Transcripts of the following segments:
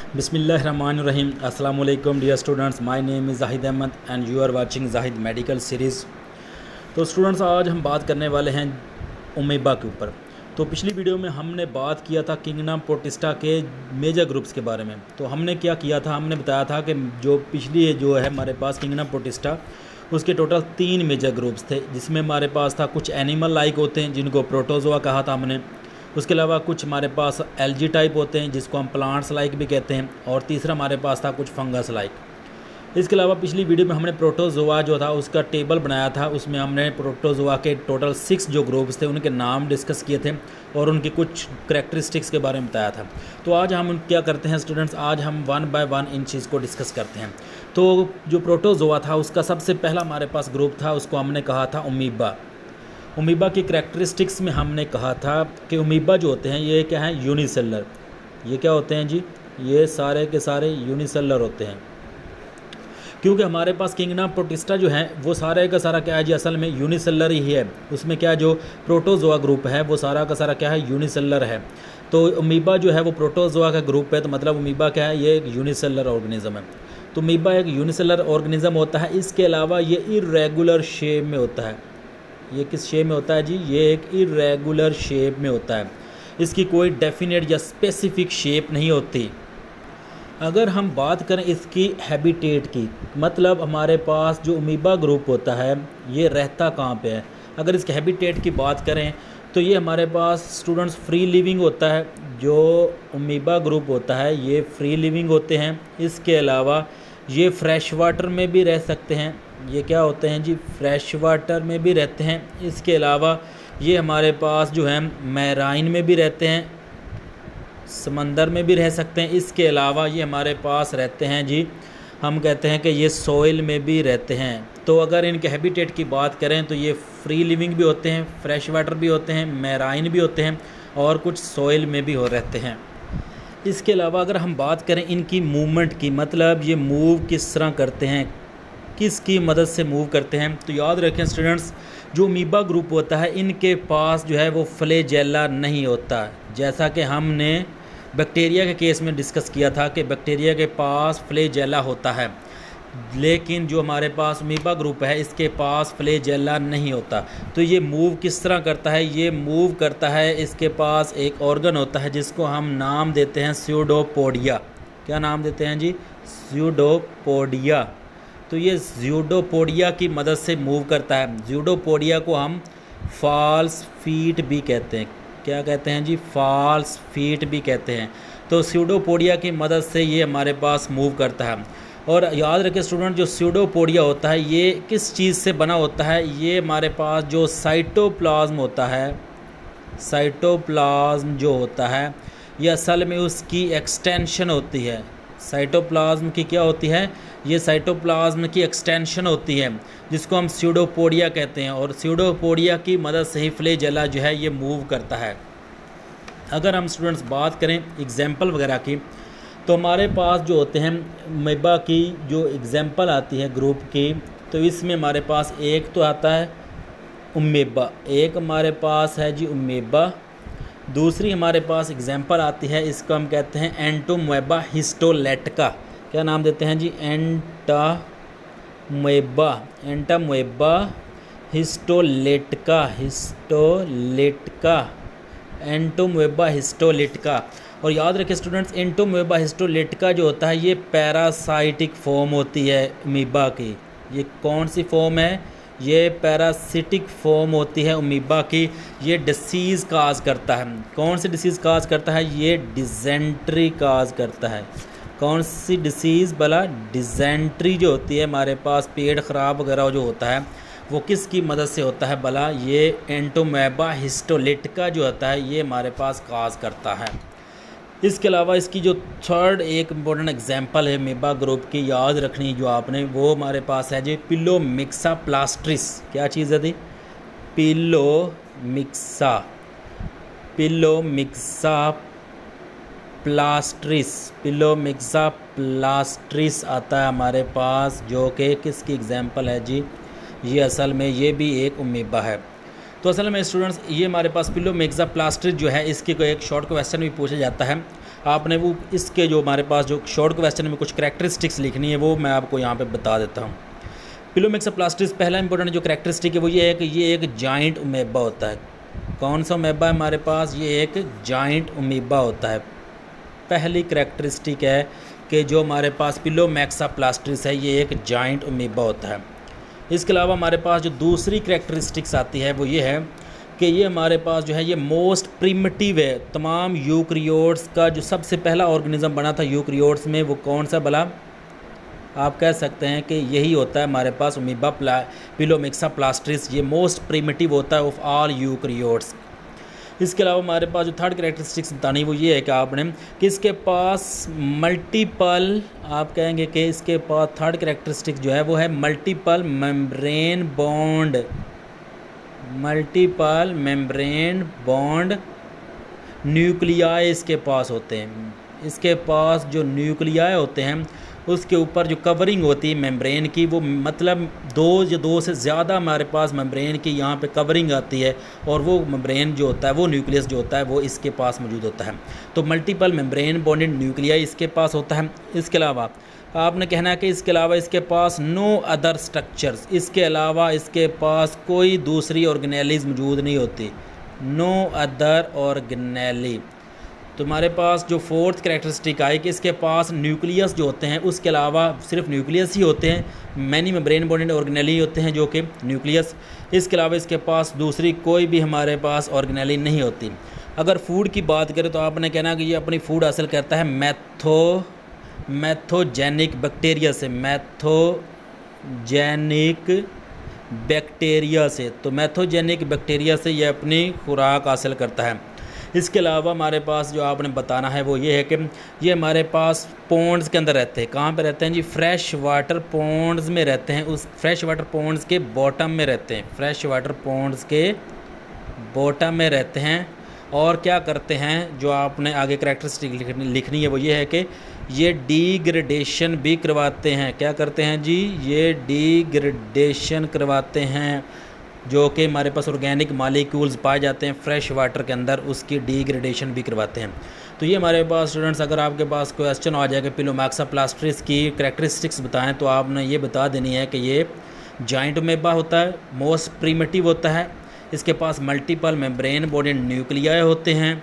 बिस्मिल्लाहिर्रहमानिर्रहीम। अस्सलाम वालेकुम dear students, my name is Zahid Ahmed and you are watching Zahid medical series. तो स्टूडेंट्स, आज हम बात करने वाले हैं अमीबा के ऊपर। तो पिछली वीडियो में हमने बात किया था किंगडम प्रोटिस्टा के मेजर ग्रुप्स के बारे में। तो हमने क्या किया था, हमने बताया था कि जो पिछली जो है हमारे पास किंगडम प्रोटिस्टा, उसके टोटल 3 मेजर ग्रुप्स थे, जिसमें हमारे पास था कुछ एनिमल लाइक होते हैं जिनको प्रोटोजोआ कहा था हमने। उसके अलावा कुछ हमारे पास एल्गी टाइप होते हैं जिसको हम प्लांट्स लाइक भी कहते हैं, और तीसरा हमारे पास था कुछ फंगस लाइक। इसके अलावा पिछली वीडियो में हमने प्रोटोजोआ जो था उसका टेबल बनाया था, उसमें हमने प्रोटोजोआ के टोटल 6 जो ग्रुप्स थे उनके नाम डिस्कस किए थे और उनकी कुछ करैक्टरिस्टिक्स के बारे में बताया था। तो आज हम क्या करते हैं स्टूडेंट्स, आज हम 1 बाय 1 इन चीज़ को डिस्कस करते हैं। तो जो प्रोटोजोआ था उसका सबसे पहला हमारे पास ग्रुप था, उसको हमने कहा था अमीबा। अमीबा की करैक्टरिस्टिक्स में हमने कहा था कि अमीबा जो होते हैं ये क्या है, यूनिसेलर। ये क्या होते हैं जी, ये सारे के सारे यूनिसेलर होते हैं, क्योंकि हमारे पास किंगडम प्रोटिस्टा जो है वो सारे का सारा क्या है जी, असल में यूनिसेलर ही है। उसमें क्या जो प्रोटोजोआ ग्रुप है वो सारा का सारा क्या है, यूनिसेलर है। तो अमीबा जो है वो प्रोटोजोआ का ग्रुप है, तो मतलब अमीबा क्या है, ये एक यूनिसेलर ऑर्गेनिज्म है। तो अमीबा एक यूनिसेलर ऑर्गेनिज्म होता है। इसके अलावा ये इरेगुलर शेप में होता है। ये किस शेप में होता है जी, ये एक इरेगुलर शेप में होता है। इसकी कोई डेफिनेट या स्पेसिफिक शेप नहीं होती। अगर हम बात करें इसकी हैबिटेट की, मतलब हमारे पास जो अमीबा ग्रुप होता है ये रहता कहाँ पे है। अगर इसके हैबिटेट की बात करें तो ये हमारे पास स्टूडेंट्स फ्री लिविंग होता है। जो अमीबा ग्रुप होता है ये फ्री लिविंग होते हैं। इसके अलावा ये फ्रेश वाटर में भी रह सकते हैं। ये क्या होते हैं जी, फ्रेश वाटर में भी रहते हैं। इसके अलावा ये हमारे पास जो है मैराइन में भी रहते हैं, समंदर में भी रह सकते हैं। इसके अलावा ये हमारे पास रहते हैं जी, हम कहते हैं कि ये सॉइल में भी रहते हैं। तो अगर इनके हैबिटेट की बात करें तो ये फ्री लिविंग भी होते हैं, फ्रेश वाटर भी होते हैं, मैराइन भी होते हैं और कुछ सॉइल में भी रहते हैं। इसके अलावा अगर हम बात करें इनकी मूवमेंट की, मतलब ये मूव किस तरह करते हैं, किसकी मदद से मूव करते हैं, तो याद रखें स्टूडेंट्स, जो अमीबा ग्रुप होता है इनके पास जो है वो फ्लैजेला नहीं होता। जैसा कि हमने बैक्टीरिया के केस में डिस्कस किया था कि बैक्टीरिया के पास फ्लैजेला होता है, लेकिन जो हमारे पास अमीबा ग्रुप है इसके पास फ्लैजेला नहीं होता। तो ये मूव किस तरह करता है, ये मूव करता है, इसके पास एक ऑर्गन होता है जिसको हम नाम देते हैं स्यूडोपोडिया। क्या नाम देते हैं जी, स्यूडोपोडिया। तो ये स्यूडोपोडिया की मदद से मूव करता है। स्यूडोपोडिया को हम फॉल्स फीट भी कहते हैं। क्या कहते हैं जी, फॉल्स फीट भी कहते हैं। तो स्यूडोपोडिया की मदद से ये हमारे पास मूव करता है। और याद रखें स्टूडेंट, जो स्यूडोपोडिया होता है ये किस चीज़ से बना होता है, ये हमारे पास जो साइटोप्लाज्म होता है, साइटोप्लाज्म जो होता है ये असल में उसकी एक्सटेंशन होती है। साइटोप्लाज्म की क्या होती है, ये साइटोप्लाज्म की एक्सटेंशन होती है जिसको हम स्यूडोपोडिया कहते हैं। और स्यूडोपोडिया की मदद से ही फ्लैजेला जो है ये मूव करता है। अगर हम स्टूडेंट्स बात करें एग्जाम्पल वगैरह की, तो हमारे पास जो होते हैं अमीबा की जो एग्जाम्पल आती है ग्रुप की, तो इसमें हमारे पास एक तो आता है अमीबा, एक हमारे पास है जी अमीबा। दूसरी हमारे पास एग्जाम्पल आती है, इसको हम कहते हैं एंटोमोएबा हिस्टोलेटिका। क्या नाम देते हैं जी, एंटामोएबा, एंटामोएबा हिस्टोलेटिका, हिस्टोलेटिका, एंटोमोएबा हिस्टोलेटिका। और याद रखें स्टूडेंट्स, एंटोमोएबा हिस्टोलेटिका जो होता है ये पैरासाइटिक फॉर्म होती है अमीबा की। ये कौन सी फॉर्म है, ये पैरासिटिक फॉर्म होती है अमीबा की। ये डिसीज़ काज करता है। कौन सी डिसीज़ काज करता है, ये डिजेंट्री काज करता है। कौन सी डिसीज़ भला, डिजेंट्री जो होती है हमारे पास, पेट ख़राब वगैरह जो होता है वो किसकी मदद से होता है भला, ये एंटोमोएबा हिस्टोलेटिका जो होता है ये हमारे पास काज करता है। इसके अलावा इसकी जो थर्ड एक इम्पोर्टेंट एग्जांपल है अमीबा ग्रुप की याद रखनी जो आपने, वो हमारे पास है जी पिलोमिक्सा प्लास्ट्रिस। क्या चीज़ है थी, पिलोमिक्सा, पिलोमिक्सा प्लास्ट्रिस, पिलोमिक्सा प्लास्ट्रिस आता है हमारे पास, जो कि किसकी एग्जांपल है जी, ये असल में ये भी एक अमीबा है। तो असल में स्टूडेंट्स ये हमारे पास पिलोमिक्सा प्लास्ट्रिस जो है इसकी कोई एक शॉर्ट क्वेश्चन भी पूछा जाता है। आपने वो इसके जो हमारे पास जो शॉर्ट क्वेश्चन में कुछ करैक्टरिस्टिक्स लिखनी है वो मैं आपको यहाँ पे बता देता हूँ। पिलोमेक्साप्लास्टिस पहला इंपॉर्टेंट जो करैक्टरिस्टिक है वो ये है कि ये एक जाइंट अमीबा होता है। कौन सा अमीबा है हमारे पास? ये एक जाइंट अमीबा होता है। पहली करैक्टरिस्टिक है कि जो हमारे पास पिलोमेक्साप्लास्टिस है ये एक जाइंट अमीबा होता है। इसके अलावा हमारे पास जो दूसरी करैक्टरिस्टिक्स आती है वो ये है कि ये हमारे पास जो है ये मोस्ट प्रिमिटिव है। तमाम यूकरियोट्स का जो सबसे पहला ऑर्गेनिज्म बना था यूकरियोट्स में, वो कौन सा भला? आप कह सकते हैं कि यही होता है हमारे पास अमीबा पिलोमेक्साप्लास्टिस। ये मोस्ट प्रिमिटिव होता है ऑफ ऑल यूकरियोट्स। इसके अलावा हमारे पास जो थर्ड करैक्टरिस्टिक्स बतानी वो ये है कि आपने कि इसके पास मल्टीपल, आप कहेंगे कि इसके पास थर्ड करैक्टरिस्टिक जो है वो है multiple membrane bond. Multiple membrane bond nuclei इसके पास होते हैं। इसके पास जो न्यूक्लियाई होते हैं उसके ऊपर जो कवरिंग होती है मेम्ब्रेन की, वो मतलब दो से ज़्यादा हमारे पास मेम्ब्रेन की यहाँ पे कवरिंग आती है, और वो मेम्ब्रेन जो होता है वो न्यूक्लियस जो होता है वो इसके पास मौजूद होता है। तो मल्टीपल मेम्ब्रेन बॉन्डेड न्यूक्लियाई इसके पास होता है। इसके अलावा आपने कहना है कि इसके अलावा इसके पास नो अदर स्ट्रक्चर्स, इसके अलावा इसके पास कोई दूसरी ऑर्गेनेलीज मौजूद नहीं होती। No other organelle. तो हमारे पास जो फोर्थ करैक्टरिस्टिक आई कि इसके पास न्यूक्लियस जो होते हैं उसके अलावा सिर्फ न्यूक्लियस ही होते हैं। मैनी मेम्ब्रेन बॉन्डेड ऑर्गेनेली होते हैं जो कि न्यूक्लियस। इसके अलावा इसके पास दूसरी कोई भी हमारे पास ऑर्गेनेली नहीं होती। अगर फूड की बात करें तो आपने कहना कि ये अपनी फूड हासिल करता है मैथोजेनिक बैक्टीरिया से। मैथोजेनिक बैक्टीरिया से, तो मैथोजेनिक बैक्टीरिया से ये अपनी खुराक हासिल करता है। इसके अलावा हमारे पास जो आपने बताना है वो ये है कि ये हमारे पास पॉन्ड्स के अंदर रहते हैं। कहाँ पे रहते हैं जी? फ्रेश वाटर पॉन्ड्स में रहते हैं। उस फ्रेश वाटर पॉन्ड्स के बॉटम में रहते हैं। फ्रेश वाटर पॉन्ड्स के बॉटम में रहते हैं। और क्या करते हैं, जो आपने आगे करैक्टरिस्टिक लिखनी है वो ये है कि ये डिग्रेडेशन भी करवाते हैं। क्या करते हैं जी? ये डिग्रेडेशन करवाते हैं, जो कि हमारे पास ऑर्गेनिक मॉलिक्यूल्स पाए जाते हैं फ्रेश वाटर के अंदर, उसकी डिग्रेडेशन भी करवाते हैं। तो ये हमारे पास स्टूडेंट्स, अगर आपके पास क्वेश्चन आ जाएगा पिलोमेक्साप्लास्टिस की करैक्टरिस्टिक्स बताएं तो आपने ये बता देनी है कि ये जाइंट अमीबा होता है, मोस्ट प्रिमिटिव होता है, इसके पास मल्टीपल मेम्ब्रेन बॉन्डेड न्यूक्लियाई होते हैं,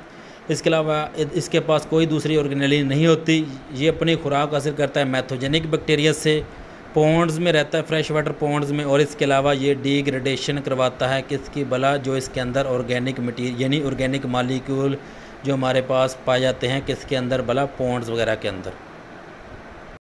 इसके अलावा इसके पास कोई दूसरी ऑर्गेनेली नहीं होती, ये अपनी खुराक हासिल करता है मैथोजेनिक बैक्टीरिया से, पॉन्ड्स में रहता है फ्रेश वाटर पॉन्ड्स में, और इसके अलावा ये डिग्रेडेशन करवाता है किसकी भला? जो इसके अंदर ऑर्गेनिक मटीरियल यानी ऑर्गेनिक मॉलिक्यूल जो हमारे पास पाए जाते हैं किसके अंदर भला? पॉन्ड्स वगैरह के अंदर।